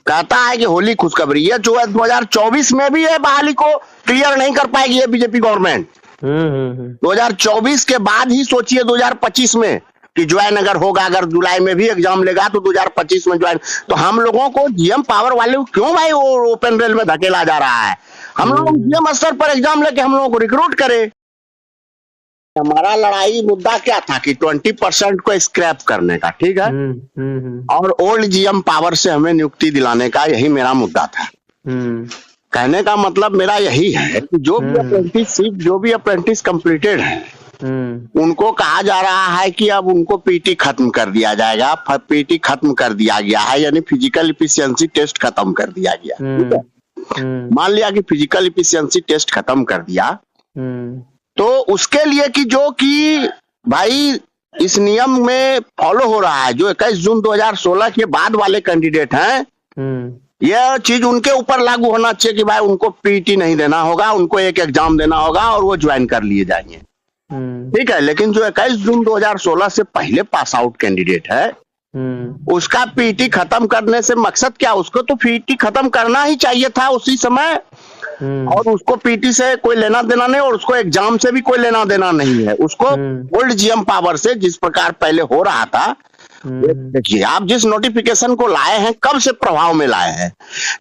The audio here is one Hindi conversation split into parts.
कहता है कि होली खुशखबरी, ये जो है 2024 में भी है बहाली को क्लियर नहीं कर पाएगी ये बीजेपी गवर्नमेंट। 2024 के बाद ही सोचिए 2025 में कि ज्वाइन अगर होगा, अगर जुलाई में भी एग्जाम लेगा तो 2025 में ज्वाइन। तो हम लोगों को जीएम पावर वाले को क्यों भाई वो ओपन रेल में धकेला जा रहा है? हम लोग जीएम स्तर पर एग्जाम लेके हम लोगों को रिक्रूट करे। हमारा लड़ाई मुद्दा क्या था कि 20% को स्क्रैप करने का, ठीक है, और ओल्ड जीएम पावर से हमें नियुक्ति दिलाने का, यही मेरा मुद्दा था। कहने का मतलब मेरा यही है कि जो भी अप्रेंटिस कंप्लीटेड है उनको कहा जा रहा है कि अब उनको पीटी खत्म कर दिया जाएगा। पीटी खत्म कर दिया गया है, यानी फिजिकल इफिशियंसी टेस्ट खत्म कर दिया गया। मान लिया कि फिजिकल इफिशियंसी टेस्ट खत्म कर दिया, तो उसके लिए कि जो कि भाई इस नियम में फॉलो हो रहा है, जो 21 जून 2016 के बाद वाले कैंडिडेट हैं, यह चीज उनके ऊपर लागू होना चाहिए कि भाई उनको पीटी नहीं देना होगा, उनको एक एग्जाम देना होगा और वो ज्वाइन कर लिए जाएंगे। ठीक है, लेकिन जो 21 जून 2016 से पहले पास आउट कैंडिडेट है उसका पीटी खत्म करने से मकसद क्या? उसको तो पीटी खत्म करना ही चाहिए था उसी समय, और उसको पीटी से कोई लेना देना नहीं, और उसको एग्जाम से भी कोई लेना देना नहीं है। उसको ओल्ड जीएम पावर से जिस प्रकार पहले हो रहा था, देखिए आप जिस नोटिफिकेशन को लाए हैं कब से प्रभाव में लाए हैं,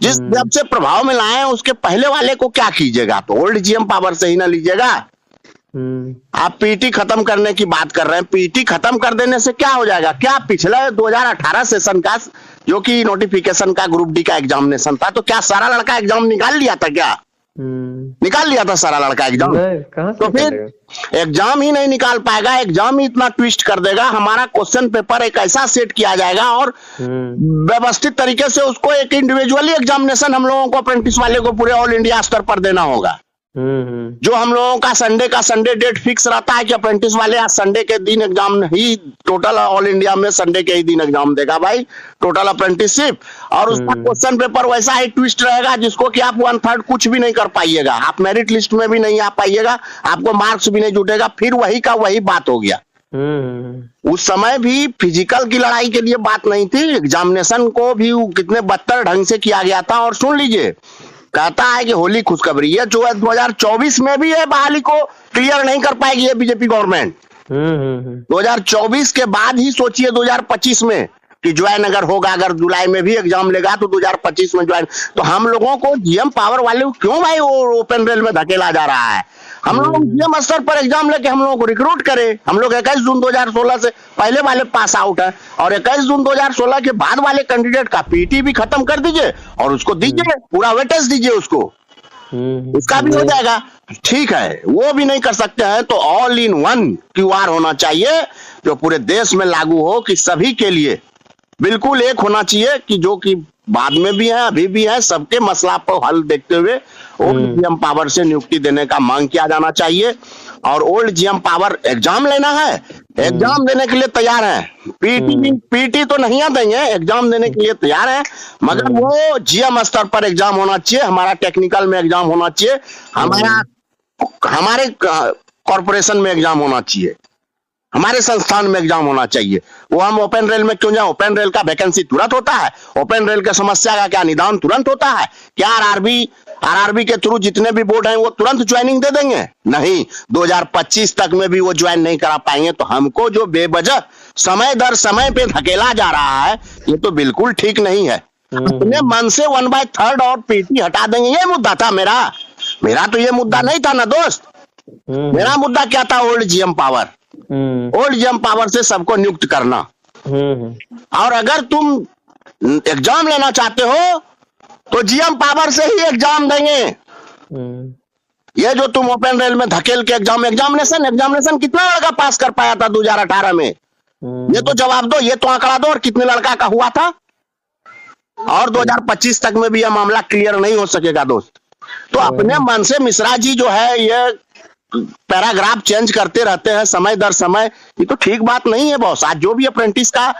जब से प्रभाव में लाए हैं उसके पहले वाले को क्या कीजिएगा? तो ओल्ड जीएम पावर से ही ना लीजिएगा। आप पीटी खत्म करने की बात कर रहे हैं, पीटी खत्म कर देने से क्या हो जाएगा? क्या पिछले 2018 सेशन का जो कि नोटिफिकेशन का ग्रुप डी का एग्जामिनेशन था, तो क्या सारा लड़का एग्जाम निकाल लिया था? क्या निकाल लिया था सारा लड़का एग्जाम? तो फिर एग्जाम ही नहीं निकाल पाएगा, एग्जाम ही इतना ट्विस्ट कर देगा। हमारा क्वेश्चन पेपर एक ऐसा सेट किया जाएगा और व्यवस्थित तरीके से उसको एक इंडिविजुअली एग्जामिनेशन हम लोगों को अप्रेंटिस वाले को पूरे ऑल इंडिया स्तर पर देना होगा। जो हम लोगों का संडे डेट फिक्स रहता है कि अप्रेंटिस वाले आज संडे के दिन एग्जाम ही, टोटल ऑल इंडिया में संडे के ही दिन एग्जाम देगा भाई, टोटल अप्रेंटिसशिप। और उसका क्वेश्चन पेपर वैसा ही ट्विस्ट रहेगा जिसको कि आप 1/3 कुछ भी नहीं कर पाइएगा, आप मेरिट लिस्ट में भी नहीं आ पाइएगा, आपको मार्क्स भी नहीं जुटेगा। फिर वही का वही बात हो गया। उस समय भी फिजिकल की लड़ाई के लिए बात नहीं थी, एग्जामिनेशन को भी कितने बदतर ढंग से किया गया था। और सुन लीजिए, कहता है कि होली खुशखबरी, ये जो है 2024 में भी है बहाली को क्लियर नहीं कर पाएगी ये बीजेपी गवर्नमेंट। 2024 के बाद ही सोचिए 2025 में कि ज्वाइन अगर होगा, अगर जुलाई में भी एग्जाम लेगा तो 2025 में ज्वाइन। तो हम लोगों को जीएम पावर वाले को क्यों भाई वो ओपन रेल में धकेला जा रहा है? हम लोग जीएम स्तर पर एग्जाम लेके हम लोगों को रिक्रूट करे। हम लोग 21 जून 2016 से पहले वाले पास आउट है, और 21 जून 2016 के बाद वाले कैंडिडेट का पीटी भी खत्म कर दीजिए और उसको दीजिए पूरा वेटेज दीजिए उसको, उसका भी हो जाएगा। ठीक है, वो भी नहीं कर सकते हैं तो ऑल इन वन क्यूआर होना चाहिए जो पूरे देश में लागू हो, कि सभी के लिए बिल्कुल एक होना चाहिए, कि जो कि बाद में भी है अभी भी है, सबके मसला पर हल देखते हुए ओल्ड जीएम पावर से नियुक्ति देने का मांग किया जाना चाहिए। और ओल्ड जीएम पावर एग्जाम लेना है, एग्जाम देने के लिए तैयार है, पीटी तो नहीं देंगे, एग्जाम देने के लिए तैयार है, मगर वो जीएम स्तर पर एग्जाम होना चाहिए, हमारा टेक्निकल में एग्जाम होना चाहिए, हमारे कॉर्पोरेशन में एग्जाम होना चाहिए, हमारे संस्थान में एग्जाम होना चाहिए। वो हम ओपन रेल में क्यों जाए? ओपन रेल का वैकेंसी तुरंत होता है, ओपन रेल के समस्या का क्या निदान तुरंत होता है? क्या आरआरबी के थ्रू जितने भी बोर्ड हैं वो तुरंत ज्वाइनिंग दे देंगे? नहीं, 2025 तक में भी वो ज्वाइन नहीं करा पाएंगे। तो हमको जो बेवजह समय दर समय पे धकेला जा रहा है ये तो बिल्कुल ठीक नहीं है। अपने मन से 1/3 और पीटी हटा देंगे, ये मुद्दा था मेरा तो ये मुद्दा नहीं था ना दोस्त। मेरा मुद्दा क्या था? Old GM power, old GM power से सबको नियुक्त करना। और अगर तुम एग्जाम लेना चाहते हो तो जीएम पावर से ही एग्जाम देंगे। ये जो तुम ओपन रेल में धकेल के एग्जामिनेशन कितना लड़का पास कर पाया था 2018 में? ये तो जवाब दो, ये तो आंकड़ा दो, और कितने लड़का का हुआ था? और 2025 तक में भी यह मामला क्लियर नहीं हो सकेगा दोस्त। तो अपने मन से मिश्रा जी जो है ये पैराग्राफ चेंज करते रहते हैं समय दर समय, ये तो ठीक बात नहीं है बॉस। आज जो भी अप्रेंटिस का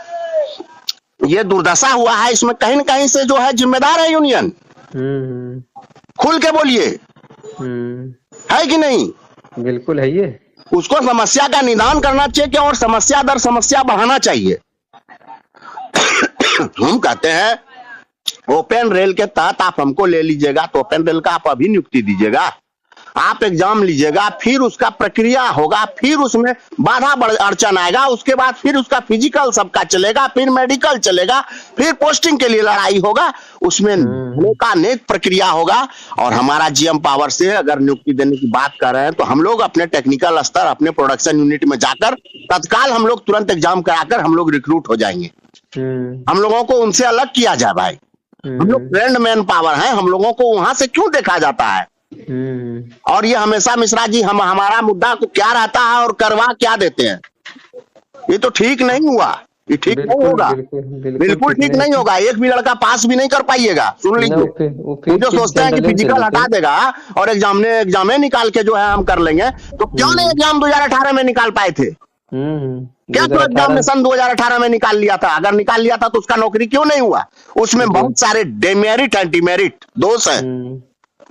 ये दुर्दशा हुआ है इसमें कहीं न कहीं से जो है जिम्मेदार है यूनियन। खुल के बोलिए, है कि नहीं? बिल्कुल है ये। उसको समस्या का निदान करना चाहिए और समस्या दर समस्या बढ़ाना चाहिए। हम कहते हैं ओपन रेल के तहत आप हमको ले लीजिएगा तो ओपन रेल का आप अभी नियुक्ति दीजिएगा, आप एग्जाम लीजिएगा, फिर उसका प्रक्रिया होगा, फिर उसमें बाधा अड़चन आएगा, उसके बाद फिर उसका फिजिकल सबका चलेगा, फिर मेडिकल चलेगा, फिर पोस्टिंग के लिए लड़ाई होगा, उसमें अनेक प्रक्रिया होगा। और हमारा जीएम पावर से अगर नियुक्ति देने की बात कर रहे हैं तो हम लोग अपने टेक्निकल स्तर, अपने प्रोडक्शन यूनिट में जाकर तत्काल हम लोग तुरंत एग्जाम कराकर हम लोग रिक्रूट हो जाएंगे। हम लोगों को उनसे अलग किया जाए भाई, हम लोग ट्रेंड मैन पावर है, हम लोगों को वहां से क्यों देखा जाता है? और ये हमेशा मिश्रा जी हमारा मुद्दा को क्या रहता है और करवा क्या देते हैं, ये तो ठीक नहीं हुआ, ये ठीक नहीं होगा, बिल्कुल ठीक नहीं होगा। एक भी लड़का पास भी नहीं कर पाइएगा, सुन लीजिए। वो जो सोचते हैं कि फिजिकल हटा देगा और एग्जाम निकाल के जो है हम कर लेंगे, तो क्यों नहीं एग्जाम 2018 में निकाल पाए थे? क्या तो एग्जामिनेशन 2018 में निकाल लिया था? अगर निकाल लिया था तो उसका नौकरी क्यों नहीं हुआ? उसमें बहुत सारे डेमेरिट है, डिमेरिट दोष है,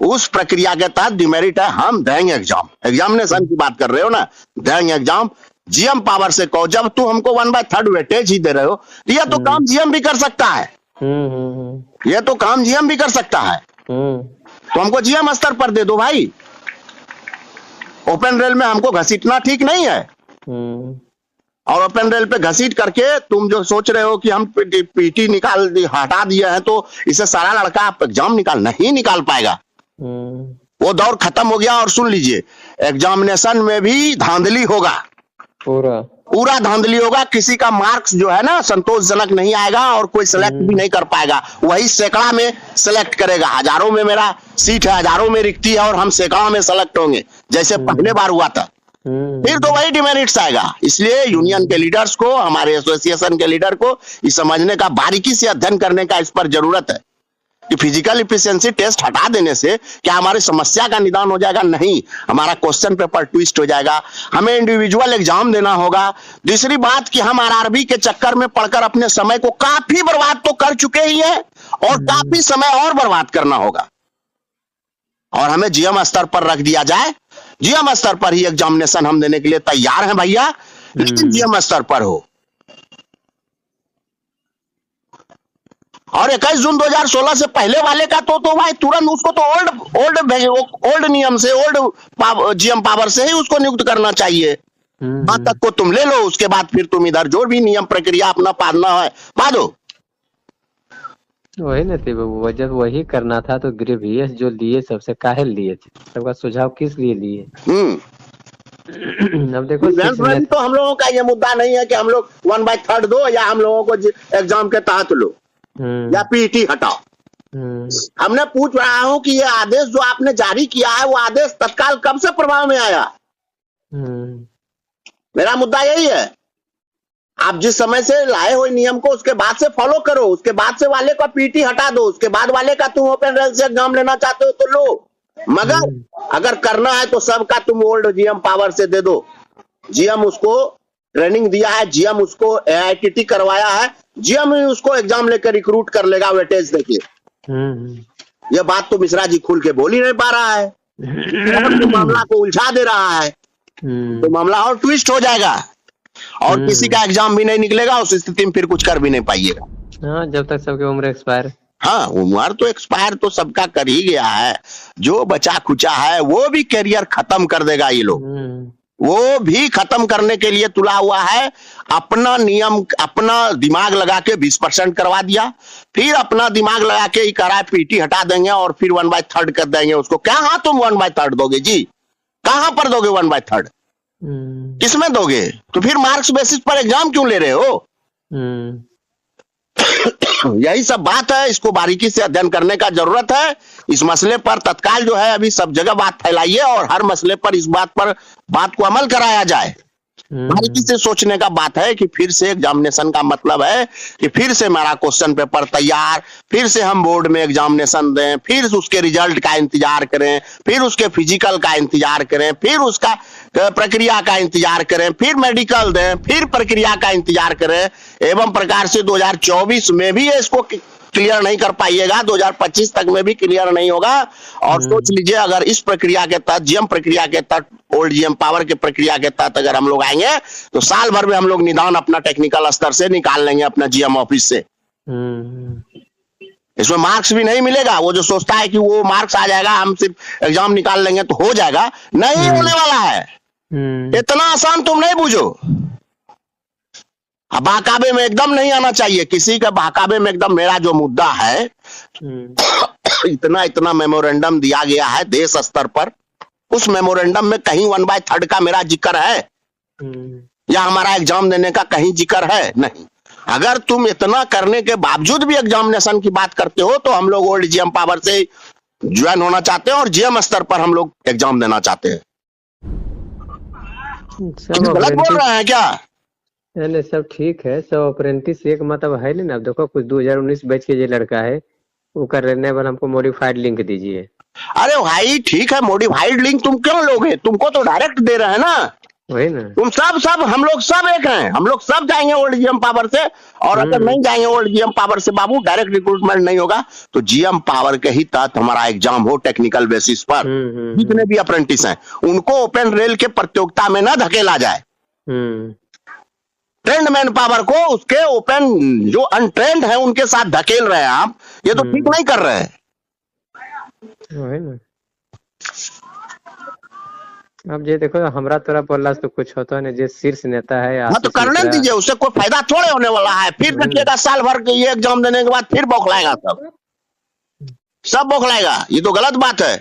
उस प्रक्रिया के तहत डिमेरिट है। हम देंगे एग्जाम, एग्जामिनेशन की बात कर रहे हो ना, देंगे एग्जाम। जीएम पावर से कहो, जब तू हमको 1/3 वेटेज ही दे रहे हो, यह तो काम जीएम भी कर सकता है, यह तो काम जीएम भी कर सकता है, तो हमको जीएम स्तर पर दे दो भाई। ओपन रेल में हमको घसीटना ठीक नहीं है, और ओपन रेल पे घसीट करके तुम जो सोच रहे हो कि हम पीटी हटा दिए हैं तो इसे सारा लड़का एग्जाम नहीं निकाल पाएगा, वो दौर खत्म हो गया। और सुन लीजिए, एग्जामिनेशन में भी धांधली होगा, पूरा धांधली होगा। किसी का मार्क्स जो है ना संतोषजनक नहीं आएगा और कोई सिलेक्ट भी नहीं कर पाएगा, वही सैकड़ा में सिलेक्ट करेगा। हजारों में मेरा सीट है, हजारों में रिक्ति है और हम सैकड़ा में सिलेक्ट होंगे, जैसे पहले बार हुआ था। फिर तो वही डिमेरिट्स आएगा। इसलिए यूनियन के लीडर्स को, हमारे एसोसिएशन के लीडर को इस समझने का, बारीकी से अध्ययन करने का इस पर जरूरत है कि फिजिकल इफिशिएंसी टेस्ट हटा देने से क्या हमारी समस्या का निदान हो जाएगा? नहीं, हमारा क्वेश्चन पेपर ट्विस्ट हो जाएगा, हमें इंडिविजुअल एग्जाम देना होगा। दूसरी बात कि हम आरआरबी के चक्कर में पढ़कर अपने समय को काफी बर्बाद तो कर चुके ही हैं और काफी समय और बर्बाद करना होगा। और हमें जीएम स्तर पर रख दिया जाए, जीएम स्तर पर ही एग्जामिनेशन हम देने के लिए तैयार हैं भैया, लेकिन जीएम स्तर पर हो। और 21 जून 2016 से पहले वाले का तो भाई तुरंत उसको तो ओल्ड नियम से, ओल्ड जीएम पावर से ही उसको नियुक्त करना चाहिए। वहां तक को तुम ले लो, उसके बाद फिर तुम इधर जो भी नियम प्रक्रिया अपना पालना है पालो। वही ना थी बाबू, जब वही करना था तो ग्रेवियस जो लिए सबसे काहे लिए थे, सबका सुझाव किस लिए लिए? अब देखो तो हम लोगों का ये मुद्दा नहीं है कि हम लोग 1/3 दो या हम लोगों को एग्जाम के तहत लो या पीटी हटाओ। हमने पूछ रहा हूं कि ये आदेश जो आपने जारी किया है वो आदेश तत्काल कब से प्रभाव में आया? मेरा मुद्दा यही है, आप जिस समय से लाए हुए नियम को उसके बाद से फॉलो करो, उसके बाद से वाले का पीटी हटा दो, उसके बाद वाले का तुम ओपन रेल से एग्जाम लेना चाहते हो तो लो, मगर अगर करना है तो सबका तुम ओल्ड जीएम पावर से दे दो। जीएम उसको ट्रेनिंग दिया है, जीएम उसको एआईटीटी करवाया है, जीएम ही उसको एग्जाम लेकर रिक्रूट कर लेगा वेटेज देखिए। ये बात तो मिश्रा जी खुल के बोल ही नहीं पा रहा है, तो मामला को उलझा दे रहा है, तो मामला और ट्विस्ट हो जाएगा और किसी का एग्जाम भी नहीं निकलेगा, उस स्थिति में फिर कुछ कर भी नहीं पाइएगा। हाँ, जब तक सबकी उम्र एक्सपायर। हाँ, उम्र तो एक्सपायर तो सबका कर ही गया है, जो बचा खुचा है वो भी करियर खत्म कर देगा ये लोग, वो भी खत्म करने के लिए तुला हुआ है। अपना नियम, अपना दिमाग लगा के 20% करवा दिया, फिर अपना दिमाग लगा के ही करा पीटी हटा देंगे और फिर 1/3 कर देंगे उसको। क्या हाँ तुम 1/3 दोगे जी? कहां पर दोगे 1/3? किसमें दोगे? तो फिर मार्क्स बेसिस पर एग्जाम क्यों ले रहे हो? यही सब बात है, इसको बारीकी से अध्ययन करने का जरूरत है। इस मसले पर तत्काल जो है अभी सब जगह बात फैलाइए और हर मसले पर इस बात को अमल कराया जाए। बारीकी से सोचने का बात है कि फिर से एग्जामिनेशन का मतलब है कि फिर से हमारा क्वेश्चन पेपर तैयार, फिर से हम बोर्ड में एग्जामिनेशन दें, फिर उसके रिजल्ट का इंतजार करें, फिर उसके फिजिकल का इंतजार करें, फिर उसका प्रक्रिया का इंतजार करें, फिर मेडिकल दें, फिर प्रक्रिया का इंतजार करें। एवं प्रकार से 2024 में भी इसको क्लियर नहीं कर पाइएगा, 2025 तक में भी क्लियर नहीं होगा। और सोच लीजिए, अगर इस प्रक्रिया के तहत, जीएम प्रक्रिया के तहत, ओल्ड जीएम पावर के प्रक्रिया के तहत अगर हम लोग आएंगे तो साल भर में हम लोग निदान अपना टेक्निकल स्तर से निकाल लेंगे अपना जीएम ऑफिस से। इसमें मार्क्स भी नहीं मिलेगा। वो जो सोचता है कि वो मार्क्स आ जाएगा, हम सिर्फ एग्जाम निकाल लेंगे तो हो जाएगा, नहीं होने वाला है। इतना आसान तुम नहीं बूझो। बहकावे में एकदम नहीं आना चाहिए किसी का, बहकावे में एकदम। मेरा जो मुद्दा है, इतना मेमोरेंडम दिया गया है देश स्तर पर, उस मेमोरेंडम में कहीं 1/3 का मेरा जिक्र है या हमारा एग्जाम देने का कहीं जिक्र है? नहीं। अगर तुम इतना करने के बावजूद भी एग्जामिनेशन की बात करते हो, तो हम लोग ओल्ड जीएम पावर से ज्वाइन होना चाहते हैं और जीएम स्तर पर हम लोग एग्जाम देना चाहते हैं। गलत बोल रहे हैं क्या? नहीं, सब ठीक है। सब अप्रेंटिस एक मतलब है नहीं ना। देखो कुछ 2019 बैच के जो लड़का है वो कर लेने पर हमको मॉडिफाइड लिंक दीजिए। अरे भाई ठीक है, मॉडिफाइड लिंक तुम क्यों लोगे? तुमको तो डायरेक्ट दे रहे हैं ना। वही ना। तुम सब हम लोग सब एक हैं। हम लोग सब जाएंगे ओल्ड जीएम पावर से, और अगर नहीं जाएंगे ओल्ड जीएम पावर से बाबू, डायरेक्ट रिक्रूटमेंट नहीं होगा, तो जीएम पावर के ही तहत हमारा एग्जाम हो टेक्निकल बेसिस पर। जितने भी अप्रेंटिस हैं उनको ओपन रेल के प्रतियोगिता में ना धकेला जाए। ट्रेंड मैन पावर को उसके ओपन जो अनट्रेंड है उनके साथ धकेल रहे हैं आप। ये तो ठीक नहीं कर रहे हैं। अब ये देखो हमरा तोरा बोलला तो कुछ होता नहीं। जो शीर्ष नेता है, हाँ तो करने दीजिए, उससे कोई फायदा थोड़े होने वाला है। फिर देखिएगा साल भर के ये एग्जाम देने के बाद फिर बौखलाएगा, सब बौखलाएगा। ये तो गलत बात है,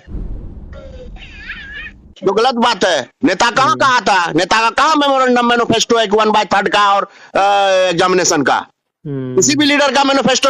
जो गलत बात है। नेता कहाँ कहा था? नेता का कहाँ मेमोरेंडम मैनिफेस्टो है 1/3 का और एग्जामिनेशन का? किसी भी लीडर का मैनिफेस्टो में